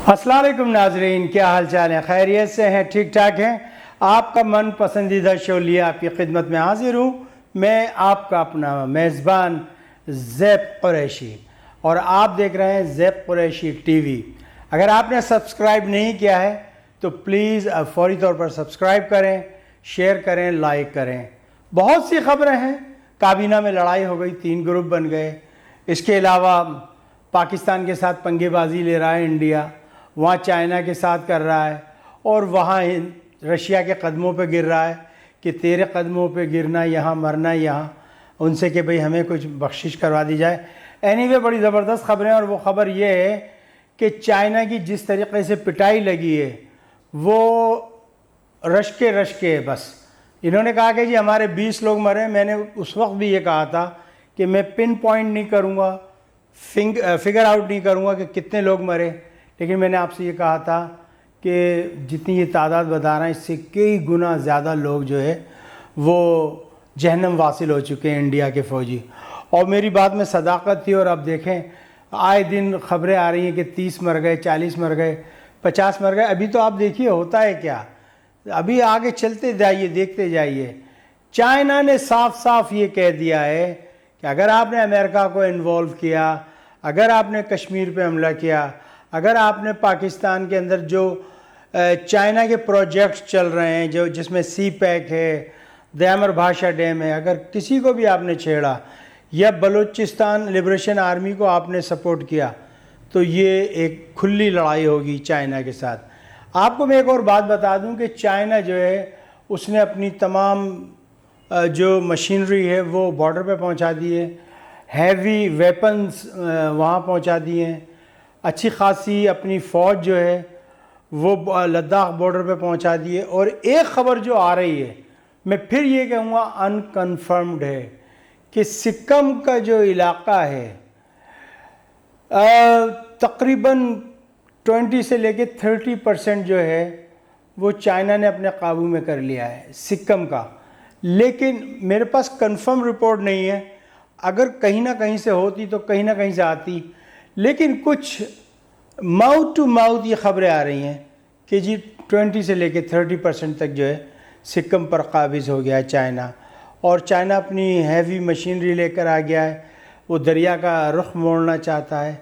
السلام علیکم ناظرین، کیا حال چال ہے؟ خیریت سے ہیں؟ ٹھیک ٹھاک ہیں؟ آپ کا من پسندیدہ شو لیے آپ کی خدمت میں حاضر ہوں۔ میں آپ کا اپنا میزبان زیب قریشی، اور آپ دیکھ رہے ہیں زیب قریشی ٹی وی۔ اگر آپ نے سبسکرائب نہیں کیا ہے تو پلیز فوری طور پر سبسکرائب کریں، شیئر کریں، لائک کریں۔ بہت سی خبریں ہیں۔ کابینہ میں لڑائی ہو گئی، 3 گروپ بن گئے۔ اس کے علاوہ پاکستان کے ساتھ پنگے بازی لے رہا ہے انڈیا، وہاں چائنا کے ساتھ کر رہا ہے، اور وہاں رشیا کے قدموں پہ گر رہا ہے کہ تیرے قدموں پہ گرنا یہاں، مرنا یہاں، ان سے کہ بھئی ہمیں کچھ بخشش کروا دی جائے۔ اینی وے بڑی زبردست خبریں، اور وہ خبر یہ ہے کہ چائنا کی جس طریقے سے پٹائی لگی ہے وہ رشکے بس۔ انہوں نے کہا کہ جی ہمارے 20 لوگ مرے۔ میں نے اس وقت بھی یہ کہا تھا کہ میں پن پوائنٹ نہیں کروں گا، فگر آؤٹ نہیں کروں گا کہ کتنے لوگ مرے، لیکن میں نے آپ سے یہ کہا تھا کہ جتنی یہ تعداد بتا رہے ہیں اس سے کئی گنا زیادہ لوگ جو ہے وہ جہنم واصل ہو چکے ہیں انڈیا کے فوجی۔ اور میری بات میں صداقت تھی، اور اب دیکھیں آئے دن خبریں آ رہی ہیں کہ 30 مر گئے، 40 مر گئے، 50 مر گئے۔ ابھی تو آپ دیکھیے ہوتا ہے کیا، ابھی آگے چلتے جائیے، دیکھتے جائیے۔ چائنا نے صاف صاف یہ کہہ دیا ہے کہ اگر آپ نے امریکہ کو انوالو کیا، اگر آپ نے کشمیر پہ حملہ کیا، اگر آپ نے پاکستان کے اندر جو چائنا کے پروجیکٹس چل رہے ہیں، جس میں سی پیک ہے، دیامر بھاشا ڈیم ہے، اگر کسی کو بھی آپ نے چھیڑا یا بلوچستان لبریشن آرمی کو آپ نے سپورٹ کیا تو یہ ایک کھلی لڑائی ہوگی چائنا کے ساتھ۔ آپ کو میں ایک اور بات بتا دوں کہ چائنا جو ہے اس نے اپنی تمام جو مشینری ہے وہ بارڈر پہ پہنچا دی ہے، ہیوی ویپنز وہاں پہنچا دیے ہیں، اچھی خاصی اپنی فوج جو ہے وہ لداخ بارڈر پہ پہنچا دی ہے۔ اور ایک خبر جو آ رہی ہے، میں پھر یہ کہوں گا انکنفرمڈ ہے، کہ سکم کا جو علاقہ ہے تقریباً 20 سے لے کے 30% جو ہے وہ چائنا نے اپنے قابو میں کر لیا ہے سکم کا۔ لیکن میرے پاس کنفرم رپورٹ نہیں ہے، اگر کہیں نہ کہیں سے ہوتی تو کہیں نہ کہیں سے آتی، لیکن کچھ ماؤتھ ٹو ماؤتھ یہ خبریں آ رہی ہیں کہ جی 20 سے لے کے 30% تک جو ہے سکم پر قابض ہو گیا ہے چائنا، اور چائنا اپنی ہیوی مشینری لے کر آ گیا ہے، وہ دریا کا رخ موڑنا چاہتا ہے۔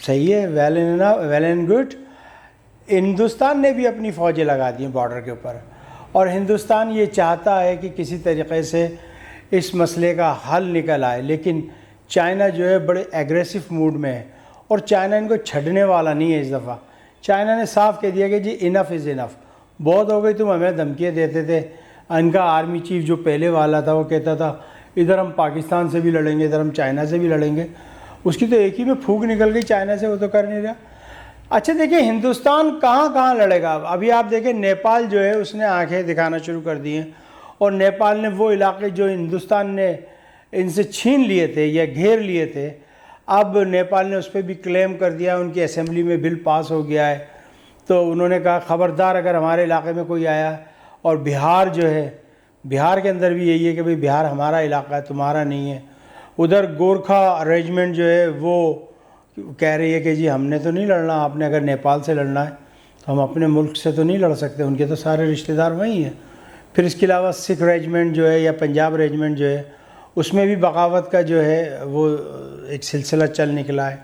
صحیح ہے، ویل اینڈ گڈ۔ ہندوستان نے بھی اپنی فوجیں لگا دی ہیں بارڈر کے اوپر، اور ہندوستان یہ چاہتا ہے کہ کسی طریقے سے اس مسئلے کا حل نکل آئے، لیکن چائنا جو ہے بڑے ایگریسو موڈ میں ہے، اور چائنا ان کو چھڑنے والا نہیں ہے۔ اس دفعہ چائنا نے صاف کہہ دیا کہ جی انف از انف، بہت ہو گئی، تم ہمیں دھمکیاں دیتے تھے۔ ان کا آرمی چیف جو پہلے والا تھا وہ کہتا تھا ادھر ہم پاکستان سے بھی لڑیں گے، ادھر ہم چائنا سے بھی لڑیں گے، اس کی تو ایک ہی میں پھونک نکل گئی چائنا سے، وہ تو کر نہیں رہا۔ اچھا دیکھیں ہندوستان کہاں لڑے گا؟ ابھی آپ دیکھیں نیپال جو ہے اس نے آنکھیں دکھانا شروع کر دی ہیں، اور نیپال نے وہ علاقے جو ہندوستان نے ان سے چھین لیے تھے یا گھیر لیے تھے، اب نیپال نے اس پہ بھی کلیم کر دیا، ان کی اسمبلی میں بل پاس ہو گیا ہے۔ تو انہوں نے کہا خبردار اگر ہمارے علاقے میں کوئی آیا، اور بہار جو ہے، بہار کے اندر بھی یہی ہے کہ بھئی بہار ہمارا علاقہ ہے، تمہارا نہیں ہے۔ ادھر گورکھا ریجمنٹ جو ہے وہ کہہ رہی ہے کہ جی ہم نے تو نہیں لڑنا، آپ نے اگر نیپال سے لڑنا ہے تو ہم اپنے ملک سے تو نہیں لڑ سکتے، ان کے تو سارے رشتہ دار وہیں ہیں۔ پھر اس کے علاوہ سکھ ریجمنٹ جو ہے یا پنجاب ریجمنٹ جو ہے اس میں بھی بغاوت کا جو ہے وہ ایک سلسلہ چل نکلا ہے۔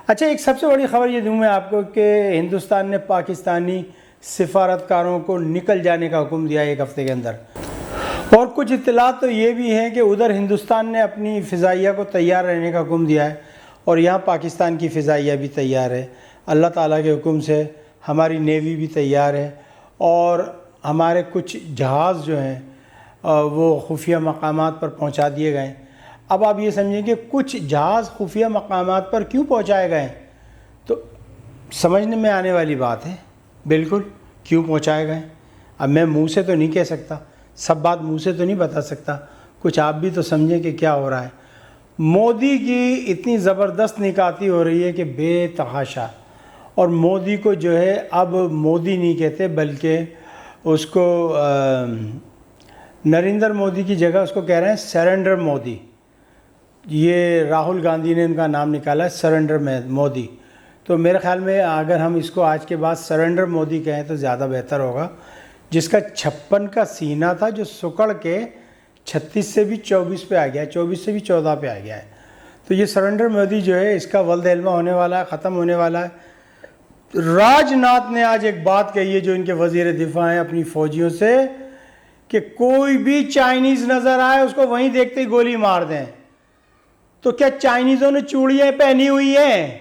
اچھا ایک سب سے بڑی خبر یہ دوں میں آپ کو کہ ہندوستان نے پاکستانی سفارتکاروں کو نکل جانے کا حکم دیا 1 ہفتے کے اندر، اور کچھ اطلاعات تو یہ بھی ہیں کہ ادھر ہندوستان نے اپنی فضائیہ کو تیار رہنے کا حکم دیا ہے، اور یہاں پاکستان کی فضائیہ بھی تیار ہے۔ اللہ تعالیٰ کے حکم سے ہماری نیوی بھی تیار ہے، اور ہمارے کچھ جہاز جو ہیں وہ خفیہ مقامات پر پہنچا دیے گئے ہیں۔ اب آپ یہ سمجھیں کہ کچھ جہاز خفیہ مقامات پر کیوں پہنچائے گئے ہیں، تو سمجھنے میں آنے والی بات ہے، بالکل کیوں پہنچائے گئے ہیں۔ اب میں منہ سے تو نہیں کہہ سکتا، سب بات منہ سے تو نہیں بتا سکتا، کچھ آپ بھی تو سمجھیں کہ کیا ہو رہا ہے۔ مودی کی اتنی زبردست نکاتی ہو رہی ہے کہ بے تحاشا، اور مودی کو جو ہے اب مودی نہیں کہتے بلکہ اس کو نریندر مودی کی جگہ اس کو کہہ رہے ہیں سرنڈر مودی۔ یہ راہل گاندھی نے ان کا نام نکالا ہے سرنڈر مودی، تو میرے خیال میں اگر ہم اس کو آج کے بعد سرنڈر مودی کہیں تو زیادہ بہتر ہوگا، جس کا 56 کا سینہ تھا جو سکڑ کے 36 سے بھی 24 پہ آ گیا ہے، 24 سے بھی 14 پہ آ گیا ہے۔ تو یہ سرنڈر مودی جو ہے اس کا ولد علمہ ہونے والا ہے، ختم ہونے والا ہے۔ راج ناتھ نے آج ایک بات کہی ہے جو ان کے وزیر دفاع ہیں اپنی فوجیوں سے، کہ کوئی بھی چائنیز نظر آئے اس کو وہیں دیکھتے ہی گولی مار دیں۔ تو کیا چائنیزوں نے چوڑیاں پہنی ہوئی ہیں؟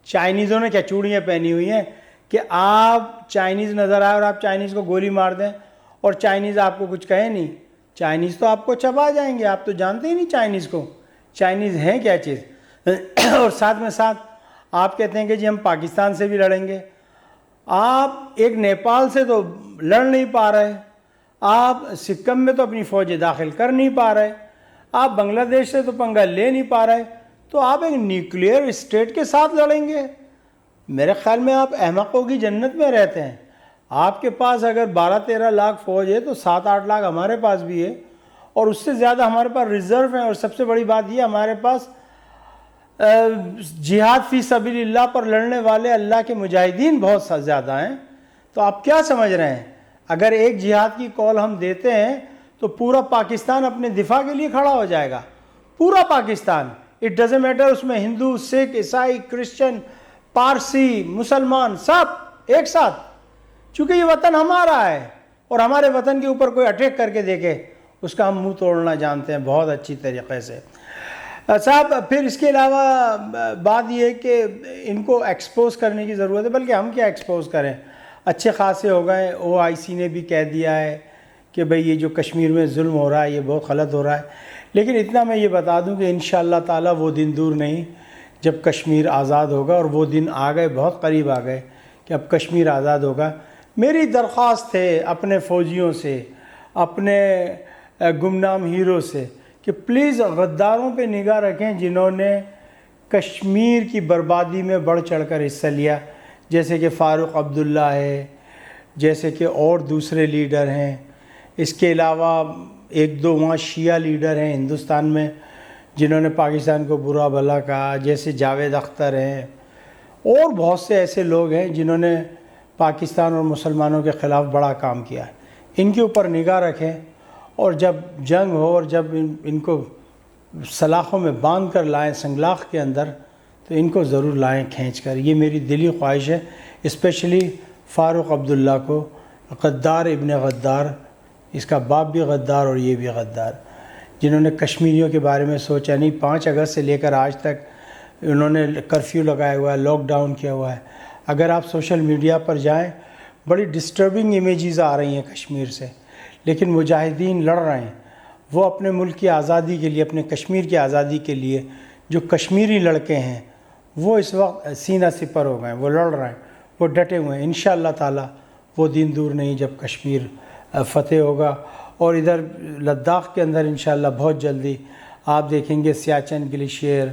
چائنیزوں نے کیا چوڑیاں پہنی ہوئی ہیں کہ آپ چائنیز نظر آئے اور آپ چائنیز کو گولی مار دیں اور چائنیز آپ کو کچھ کہے نہیں؟ چائنیز تو آپ کو چبا جائیں گے، آپ تو جانتے ہی نہیں چائنیز کو، چائنیز ہیں کیا چیز۔ اور ساتھ میں ساتھ آپ کہتے ہیں کہ جی ہم پاکستان سے بھی لڑیں گے، آپ ایک نیپال سے تو لڑ نہیں پا رہے، آپ سکم میں تو اپنی فوجیں داخل کر نہیں پا رہے، آپ بنگلہ دیش سے تو پنگا لے نہیں پا رہے، تو آپ ایک نیوکلیئر اسٹیٹ کے ساتھ لڑیں گے؟ میرے خیال میں آپ احمقوں کی جنت میں رہتے ہیں۔ آپ کے پاس اگر 12-13 لاکھ فوج ہے تو 7-8 لاکھ ہمارے پاس بھی ہے، اور اس سے زیادہ ہمارے پاس ریزرو ہیں، اور سب سے بڑی بات یہ ہمارے پاس جہاد فی سبیل اللہ پر لڑنے والے اللہ کے مجاہدین بہت زیادہ ہیں۔ تو آپ کیا سمجھ رہے ہیں؟ اگر ایک جہاد کی کال ہم دیتے ہیں تو پورا پاکستان اپنے دفاع کے لیے کھڑا ہو جائے گا، پورا پاکستان، اٹ ڈزنٹ میٹر اس میں ہندو، سکھ، عیسائی، کرسچن، پارسی، مسلمان، سب ایک ساتھ، چونکہ یہ وطن ہمارا ہے، اور ہمارے وطن کے اوپر کوئی اٹیک کر کے دیکھے اس کا ہم منہ توڑنا جانتے ہیں بہت اچھی طریقے سے۔ صاحب پھر اس کے علاوہ بات یہ ہے کہ ان کو ایکسپوز کرنے کی ضرورت ہے، بلکہ ہم کیا ایکسپوز کریں، اچھے خاصے ہو گئے۔ OIC نے بھی کہہ دیا ہے کہ بھئی یہ جو کشمیر میں ظلم ہو رہا ہے یہ بہت غلط ہو رہا ہے، لیکن اتنا میں یہ بتا دوں کہ انشاءاللہ تعالی وہ دن دور نہیں جب کشمیر آزاد ہوگا، اور وہ دن آ گئے، بہت قریب آ گئے کہ اب کشمیر آزاد ہوگا۔ میری درخواست ہے اپنے فوجیوں سے، اپنے گمنام ہیرو سے، کہ پلیز غداروں پہ نگاہ رکھیں جنہوں نے کشمیر کی بربادی میں بڑھ چڑھ کر حصہ لیا، جیسے کہ فاروق عبداللہ ہے، جیسے کہ اور دوسرے لیڈر ہیں، اس کے علاوہ ایک دو وہاں شیعہ لیڈر ہیں ہندوستان میں جنہوں نے پاکستان کو برا بھلا کہا، جیسے جاوید اختر ہیں، اور بہت سے ایسے لوگ ہیں جنہوں نے پاکستان اور مسلمانوں کے خلاف بڑا کام کیا ہے۔ ان کے اوپر نگاہ رکھیں، اور جب جنگ ہو اور جب ان کو سلاخوں میں باندھ کر لائیں سنگلاخ کے اندر، تو ان کو ضرور لائیں کھینچ کر۔ یہ میری دلی خواہش ہے، اسپیشلی فاروق عبداللہ کو، غدار ابن غدار، اس کا باپ بھی غدار اور یہ بھی غدار، جنہوں نے کشمیریوں کے بارے میں سوچا نہیں۔ 5 اگست سے لے کر آج تک انہوں نے کرفیو لگایا ہوا ہے، لاک ڈاؤن کیا ہوا ہے۔ اگر آپ سوشل میڈیا پر جائیں، بڑی ڈسٹربنگ امیجز آ رہی ہیں کشمیر سے، لیکن مجاہدین لڑ رہے ہیں، وہ اپنے ملک کی آزادی کے لیے، اپنے کشمیر کی آزادی کے لیے۔ جو کشمیری لڑکے ہیں وہ اس وقت سینہ سپر ہو گئے ہیں، وہ لڑ رہے ہیں، وہ ڈٹے ہوئے ہیں۔ انشاءاللہ تعالی وہ دن دور نہیں جب کشمیر فتح ہوگا، اور ادھر لداخ کے اندر انشاءاللہ بہت جلدی آپ دیکھیں گے سیاچن گلیشیئر۔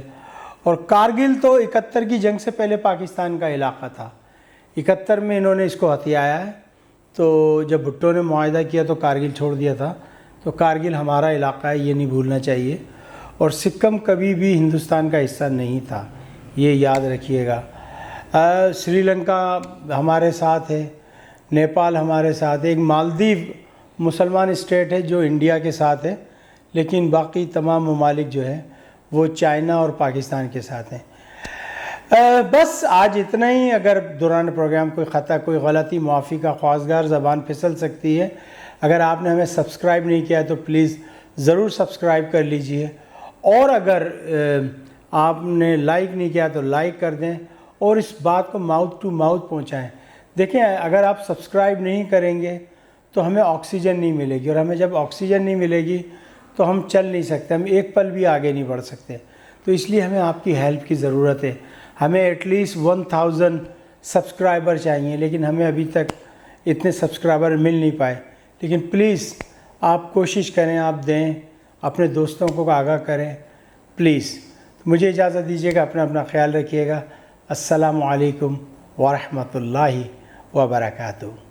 اور کارگل تو 71 کی جنگ سے پہلے پاکستان کا علاقہ تھا، 71 میں انہوں نے اس کو ہتھیایا ہے، تو جب بھٹو نے معاہدہ کیا تو کارگل چھوڑ دیا تھا، تو کارگل ہمارا علاقہ ہے، یہ نہیں بھولنا چاہیے۔ اور سکم کبھی بھی ہندوستان کا حصہ نہیں تھا، یہ یاد رکھیے گا۔ سری لنکا ہمارے ساتھ ہے، نیپال ہمارے ساتھ ہے، ایک مالدیو مسلمان اسٹیٹ ہے جو انڈیا کے ساتھ ہے، لیکن باقی تمام ممالک جو ہے وہ چائنا اور پاکستان کے ساتھ ہیں۔ بس آج اتنا ہی۔ اگر دوران پروگرام کوئی خطا، کوئی غلطی، معافی کا خواستگار، زبان پھسل سکتی ہے۔ اگر آپ نے ہمیں سبسکرائب نہیں کیا تو پلیز ضرور سبسکرائب کر لیجئے، اور اگر آپ نے لائک نہیں کیا تو لائک کر دیں، اور اس بات کو ماؤتھ ٹو ماؤتھ پہنچائیں۔ دیکھیں اگر آپ سبسکرائب نہیں کریں گے تو ہمیں آکسیجن نہیں ملے گی، اور ہمیں جب آکسیجن نہیں ملے گی تو ہم چل نہیں سکتے، ہم ایک پل بھی آگے نہیں بڑھ سکتے۔ تو اس لیے ہمیں آپ کی ہیلپ کی ضرورت ہے۔ ہمیں ایٹ لیسٹ 1000 سبسکرائبر چاہیے، لیکن ہمیں ابھی تک اتنے سبسکرائبر مل نہیں پائے۔ لیکن پلیز آپ کوشش کریں، آپ دیں، اپنے دوستوں کو آگاہ کریں پلیز۔ مجھے اجازت دیجیے گا، اپنا خیال رکھیے گا۔ السلام علیکم ورحمۃ اللہ وبرکاتہ۔